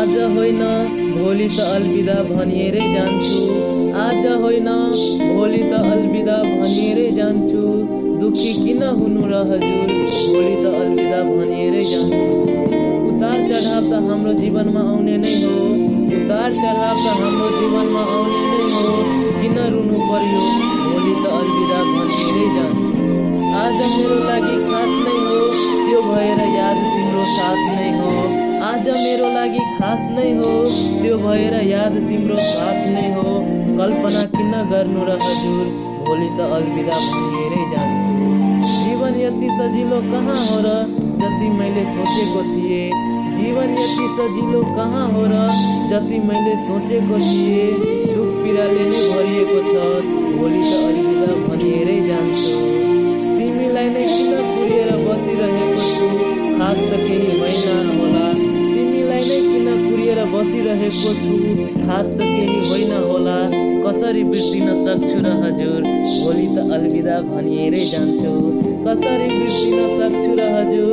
आज होइन भोलि त अलविदा भनिएरै जान्छु। आज होइन भोलि त अलविदा भनिएरै जान्छु। दुखी किन हुनु र हजुर, भोलि त अलविदा भनिएरै जान्छु। उतार चढाव त हाम्रो जीवनमा आउने नै हो। उतार चढाव त हाम्रो जीवनमा आउने नै हो। किन रुनु पर्यो, भोलि त अलविदा भनिएरै जान्छु। आज मेरो लागि खास नै हो, त्यो भएर याद तिम्रो साथ नै हो। आज मेरो लागि खास नै हो, त्यो भएर याद तिम्रो साथ नै हो। कल्पना किन गर्नु र हजुर, भोलि त अलविदा भनिएरै जान्छु। जीवन यति सजिलो कहाँ हो र, जति मैले सोचेको थिएँ। जीवन यति सजिलो कहाँ हो र, जति मैले सोचेको थिएँ। दुख पीडाले नै भरिएको छ, भोलि त अलविदा भनिएरै जान्छु। तिमीलाई नै किन कुरेर बसिरहेको छु, खास त केही होइन होला। तिमीलाई नै किन कुरेर बसिरहेको छु, खास त केही होइन होला। कसरी बिर्सिन सक्छु र हजुर, भोलि त अलविदा भनिएरै जान्छु। कसरी बिर्सिन सक्छु र हजुर,